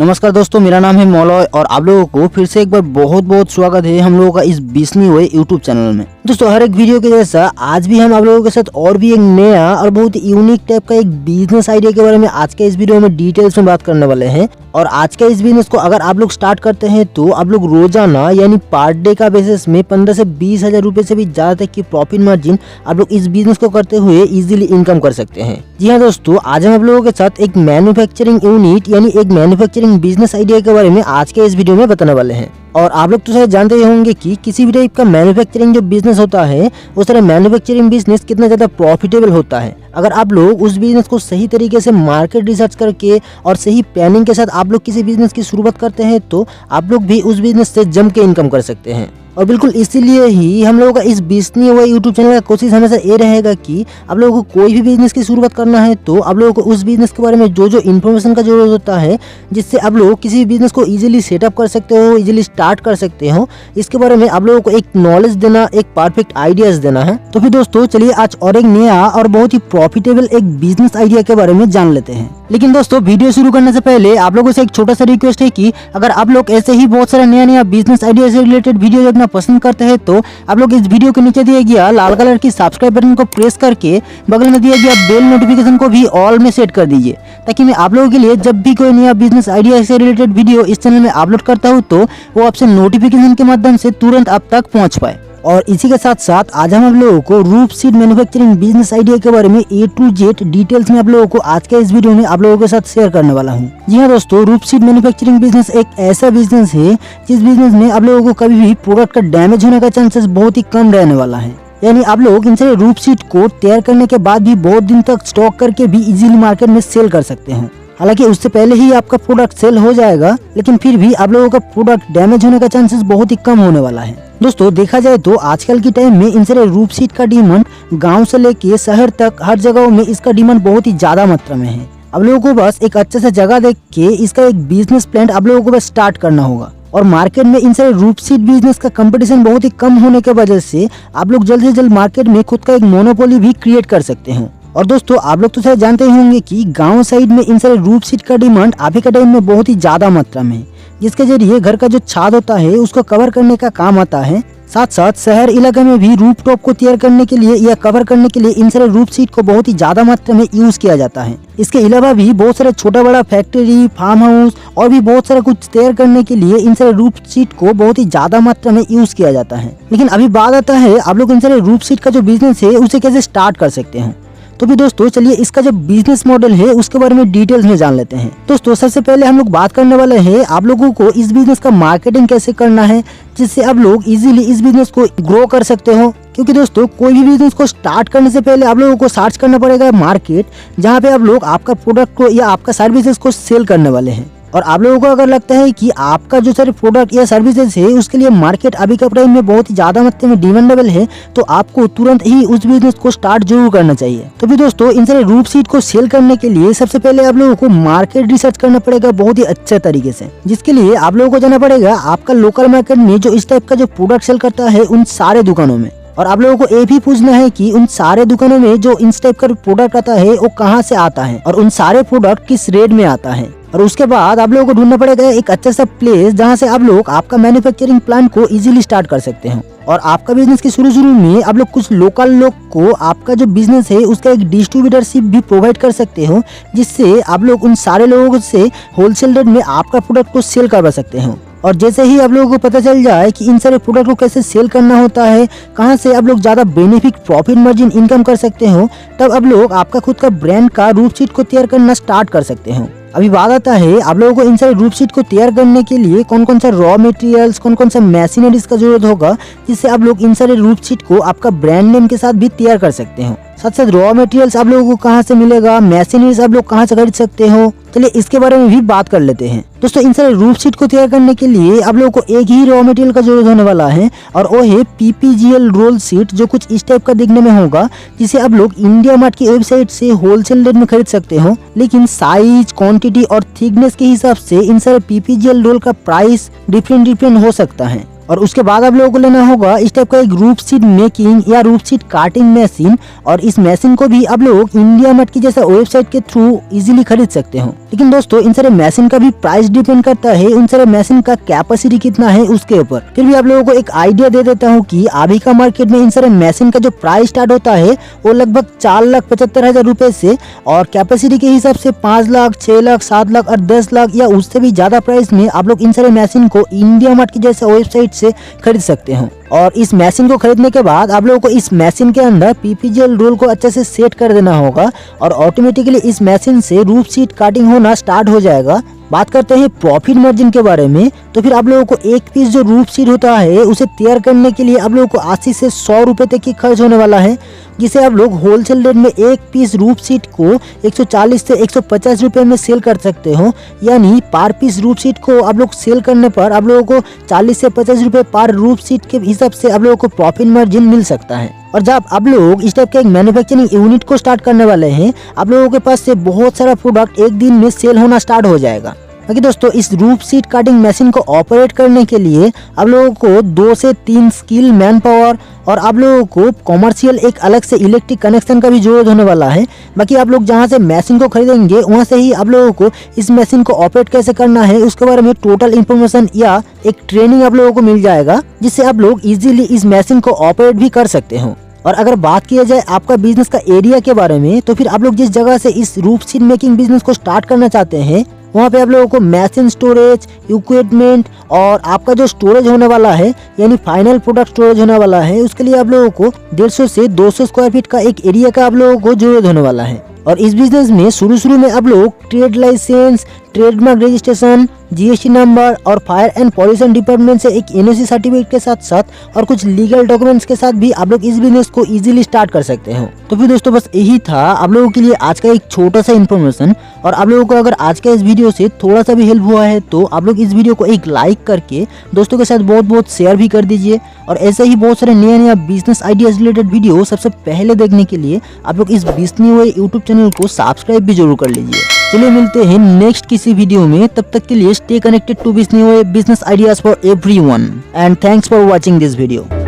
नमस्कार दोस्तों, मेरा नाम है मौलॉय और आप लोगों को फिर से एक बार बहुत बहुत स्वागत है हम लोगों का इस बिजनी हुए यूट्यूब चैनल में। दोस्तों, हर एक वीडियो के जैसा आज भी हम आप लोगों के साथ और भी एक नया और बहुत यूनिक टाइप का एक बिजनेस आइडिया के बारे में आज के इस वीडियो में डिटेल्स में बात करने वाले हैं। और आज के इस बिजनेस को अगर आप लोग स्टार्ट करते हैं तो आप लोग रोजाना यानी पर डे का बेसिस में 15 से 20 हजार रुपए से भी ज्यादा तक की प्रॉफिट मार्जिन आप लोग इस बिजनेस को करते हुए इजीली इनकम कर सकते हैं। जी हाँ दोस्तों, आज हम आप लोगों के साथ एक मैन्युफैक्चरिंग यूनिट यानी एक मैन्युफैक्चरिंग बिजनेस आइडिया के बारे में आज के इस वीडियो में बताने वाले हैं। और आप लोग तो शायद जानते ही होंगे कि किसी भी टाइप का मैन्युफैक्चरिंग जो बिजनेस होता है उस तरह मैन्युफैक्चरिंग बिजनेस कितना ज्यादा प्रॉफिटेबल होता है। अगर आप लोग उस बिजनेस को सही तरीके से मार्केट रिसर्च करके और सही प्लानिंग के साथ आप लोग किसी बिजनेस की शुरुआत करते हैं तो आप लोग भी उस बिजनेस से जम के इनकम कर सकते हैं। और बिल्कुल इसीलिए ही हम लोगों का इस बिजनी हुआ यूट्यूब चैनल का कोशिश हमेशा ये रहेगा कि आप लोगों को कोई भी बिजनेस की शुरुआत करना है तो आप लोगों को उस बिजनेस के बारे में जो जो इन्फॉर्मेशन का जरूरत होता है जिससे आप लोग किसी भी बिजनेस को इजीली सेटअप कर सकते हो, इजीली स्टार्ट कर सकते हो, इसके बारे में आप लोगों को एक नॉलेज देना, एक परफेक्ट आइडियाज देना है। तो फिर दोस्तों चलिए आज और एक नया और बहुत ही प्रॉफिटेबल एक बिजनेस आइडिया के बारे में जान लेते हैं। लेकिन दोस्तों वीडियो शुरू करने से पहले आप लोगों से एक छोटा सा रिक्वेस्ट है कि अगर आप लोग ऐसे ही बहुत सारा नया बिजनेस आइडिया से रिलेटेड वीडियो देखना पसंद करते हैं तो आप लोग इस वीडियो के नीचे दिया गया लाल कलर की सब्सक्राइब बटन को प्रेस करके बगल में दिया गया बेल नोटिफिकेशन को भी ऑल में सेट कर दीजिए, ताकि मैं आप लोगों के लिए जब भी कोई नया बिजनेस आइडिया से रिलेटेड वीडियो इस चैनल में अपलोड करता हूँ तो वो आपसे नोटिफिकेशन के माध्यम से तुरंत आप तक पहुँच पाए। और इसी के साथ साथ आज हम आप लोगों को रूप सीड मैन्युफैक्चरिंग बिजनेस आइडिया के बारे में A to Z डिटेल्स में आप लोगों को आज के इस वीडियो में आप लोगों के साथ शेयर करने वाला हूं। जी हाँ दोस्तों, रूप सीड मैन्युफैक्चरिंग बिजनेस एक ऐसा बिजनेस है जिस बिजनेस में आप लोगों को कभी भी प्रोडक्ट का डैमेज होने का चांसेस बहुत ही कम रहने वाला है। यानी आप लोग इनसे रूप सीड को तैयार करने के बाद भी बहुत दिन तक स्टॉक करके भी इजीली मार्केट में सेल कर सकते हैं। हालांकि उससे पहले ही आपका प्रोडक्ट सेल हो जाएगा, लेकिन फिर भी आप लोगों का प्रोडक्ट डैमेज होने का चांसेस बहुत ही कम होने वाला है। दोस्तों देखा जाए तो आजकल की टाइम में इनसे रूप सीड का डिमांड गांव से लेके शहर तक हर जगहों में इसका डिमांड बहुत ही ज्यादा मात्रा में है। आप लोगों को बस एक अच्छे से जगह देख के इसका एक बिजनेस प्लान आप लोगों को बस स्टार्ट करना होगा। और मार्केट में इनसे रूप सीड बिजनेस का कंपटीशन बहुत ही कम होने के वजह से आप लोग जल्द से जल्द मार्केट में खुद का एक मोनोपोली भी क्रिएट कर सकते हैं। और दोस्तों आप लोग तो शायद जानते ही होंगे कि गांव साइड में इनसे रूप सीड का डिमांड अभी के टाइम में बहुत ही ज्यादा मात्रा में है, जिसके जरिए घर का जो छाद होता है उसको कवर करने का काम आता है। साथ साथ शहर इलाके में भी रूफ टॉप को तैयार करने के लिए या कवर करने के लिए इनसे रूफ सीड को बहुत ही ज्यादा मात्रा में यूज किया जाता है। इसके अलावा भी बहुत सारे छोटा बड़ा फैक्ट्री, फार्म हाउस और भी बहुत सारा कुछ तैयार करने के लिए इनसे रूफ सीड को बहुत ही ज्यादा मात्रा में यूज किया जाता है। लेकिन अभी बात आता है आप लोग इनसे रूफ सीड का जो बिजनेस है उसे कैसे स्टार्ट कर सकते हैं। तो भी दोस्तों चलिए इसका जो बिजनेस मॉडल है उसके बारे में डिटेल्स में जान लेते हैं। दोस्तों सबसे पहले हम लोग बात करने वाले हैं आप लोगों को इस बिजनेस का मार्केटिंग कैसे करना है, जिससे आप लोग इजीली इस बिजनेस को ग्रो कर सकते हो। क्योंकि दोस्तों कोई भी बिजनेस को स्टार्ट करने से पहले आप लोगों को सर्च करना पड़ेगा मार्केट, जहाँ पे आप लोग आपका प्रोडक्ट को या आपका सर्विसेज को सेल करने वाले हैं। और आप लोगों को अगर लगता है कि आपका जो सारे प्रोडक्ट या सर्विसेज है उसके लिए मार्केट अभी के प्राइस में बहुत ही ज्यादा मात्रा में डिमांडेबल है तो आपको तुरंत ही उस बिजनेस को स्टार्ट जरूर करना चाहिए। तो भी दोस्तों इनसे रूप सीड को सेल करने के लिए सबसे पहले आप लोगों को मार्केट रिसर्च करना पड़ेगा बहुत ही अच्छे तरीके से, जिसके लिए आप लोगों को जाना पड़ेगा आपका लोकल मार्केट में जो इस टाइप का जो प्रोडक्ट सेल करता है उन सारे दुकानों में। और आप लोगों को ये भी पूछना है कि उन सारे दुकानों में जो इस टाइप का प्रोडक्ट आता है वो कहाँ से आता है और उन सारे प्रोडक्ट किस रेट में आता है। और उसके बाद आप लोगों को ढूंढना पड़ेगा एक अच्छा सा प्लेस जहाँ से आप लोग आपका मैन्युफैक्चरिंग प्लान को इजीली स्टार्ट कर सकते हैं। और आपका बिजनेस के शुरू में आप लोग कुछ लोकल लोग को आपका जो बिजनेस है उसका एक डिस्ट्रीब्यूटरशिप भी प्रोवाइड कर सकते हो, जिससे आप लोग उन सारे लोगों से होलसेल रेट में आपका प्रोडक्ट को सेल करवा सकते हो। और जैसे ही आप लोगों को पता चल जाए कि इन सारे प्रोडक्ट को कैसे सेल करना होता है, कहां से आप लोग ज्यादा बेनिफिट प्रॉफिट मार्जिन इनकम कर सकते हो, तब आप लोग आपका खुद का ब्रांड का रूप सीड को तैयार करना स्टार्ट कर सकते हो। अभी बात आता है आप लोगों को इन सारे रूप सीड को तैयार करने के लिए कौन कौन सा रॉ मटेरियल्स, कौन कौन सा मशीनरीज का जरूरत होगा, जिससे आप लोग इन सारे रूप सीड को आपका ब्रांड नेम के साथ भी तैयार कर सकते हो। साथ साथ रॉ मटेरियल्स आप लोगों को कहाँ से मिलेगा, मशीनरीज आप लोग कहाँ से खरीद सकते हो, चलिए इसके बारे में भी बात कर लेते हैं। दोस्तों इन सारे रूफ सीड को तैयार करने के लिए आप लोगों को एक ही रॉ मटेरियल का जरूरत होने वाला है और वो है PPGL रोल सीट, जो कुछ इस टाइप का दिखने में होगा, जिसे आप लोग इंडिया मार्ट की वेबसाइट से होलसेल रेट में खरीद सकते हो। लेकिन साइज, क्वांटिटी और थिकनेस के हिसाब से इन सारे PPGL रोल का प्राइस डिफरेंट हो सकता है। और उसके बाद आप लोगों को लेना होगा इस टाइप का एक रूफ सीड मेकिंग या रूफ सीड काटिंग मशीन। और इस मशीन को भी आप लोग इंडिया मार्ट की जैसा वेबसाइट के थ्रू इजीली खरीद सकते हो। लेकिन दोस्तों इन सारे मशीन का भी प्राइस डिपेंड करता है उन सारे मशीन का कैपेसिटी कितना है उसके ऊपर। फिर भी आप लोगों को एक आइडिया दे देता हूँ कि अभी का मार्केट में इन सारे मशीन का जो प्राइस स्टार्ट होता है वो लगभग 4,75,000 रुपए से, और कैपेसिटी के हिसाब से 5 लाख, 6 लाख, 7 लाख और 10 लाख या उससे भी ज्यादा प्राइस में आप लोग इन सारे मशीन को इंडिया मार्ट की जैसा वेबसाइट से खरीद सकते हो। और इस मशीन को खरीदने के बाद आप लोगों को इस मशीन के अंदर पीपीजीएल रूल को अच्छे से सेट कर देना होगा और ऑटोमेटिकली इस मशीन से रूफ सीड काटिंग होना स्टार्ट हो जाएगा। बात करते हैं प्रॉफिट मार्जिन के बारे में, तो फिर आप लोगों को एक पीस जो रूफ सीड होता है उसे तैयार करने के लिए आप लोगों को 80 से 100 रुपए तक की खर्च होने वाला है, जिसे आप लोग होलसेल रेट में एक पीस रूफ सीड को 140 से 150 रुपए में सेल कर सकते हो। यानी पर पीस रूफ सीड को आप लोग सेल करने पर आप लोगों को 40 से 50 रुपए पर रूफ सीड के हिसाब से आप लोगों को प्रॉफिट मार्जिन मिल सकता है। और जब आप लोग इस टाइप के एक मैन्युफैक्चरिंग यूनिट को स्टार्ट करने वाले हैं, आप लोगों के पास से बहुत सारा प्रोडक्ट एक दिन में सेल होना स्टार्ट हो जाएगा। बाकी दोस्तों इस रूफ सीड काटिंग मशीन को ऑपरेट करने के लिए आप लोगों को 2 से 3 स्किल मैन पावर और आप लोगों को कॉमर्शियल एक अलग से इलेक्ट्रिक कनेक्शन का भी जरूरत होने वाला है। बाकी आप लोग जहां से मशीन को खरीदेंगे वहां से ही आप लोगों को इस मशीन को ऑपरेट कैसे करना है उसके बारे में टोटल इन्फॉर्मेशन या एक ट्रेनिंग आप लोगों को मिल जाएगा, जिससे आप लोग इजीली इस मशीन को ऑपरेट भी कर सकते हो। और अगर बात किया जाए आपका बिजनेस का एरिया के बारे में, तो फिर आप लोग जिस जगह से इस रूफ सीड मेकिंग बिजनेस को स्टार्ट करना चाहते हैं वहाँ पे आप लोगों को मशीन स्टोरेज, इक्विपमेंट और आपका जो स्टोरेज होने वाला है यानी फाइनल प्रोडक्ट स्टोरेज होने वाला है, उसके लिए आप लोगों को 150 से 200 स्क्वायर फीट का एक एरिया का आप लोगों को जरूरत होने वाला है। और इस बिजनेस में शुरू में आप लोग trade licence, trademark registration, GST number और फायर एंड पॉल्यूशन डिपार्टमेंट से एक एनओसी सर्टिफिकेट के साथ साथ और कुछ लीगल डॉक्यूमेंट्स के साथ भी आप लोग इस बिजनेस को इजीली स्टार्ट कर सकते हो। तो फिर दोस्तों बस यही था आप लोगों के लिए आज का एक छोटा सा इन्फॉर्मेशन। और आप लोगों को अगर आज का इस वीडियो से थोड़ा सा भी हेल्प हुआ है तो आप लोग इस वीडियो को एक लाइक करके दोस्तों के साथ बहुत शेयर भी कर दीजिए। और ऐसे ही बहुत सारे नया बिजनेस आइडियाज रिलेटेड वीडियो सबसे पहले देखने के लिए आप लोग इस बिजनी वे यूट्यूब चैनल को सब्सक्राइब भी जरूर कर लीजिए। चलिए मिलते हैं नेक्स्ट किसी वीडियो में, तब तक के लिए स्टे कनेक्टेड टू बिजनी way business ideas for everyone and thanks for watching this video.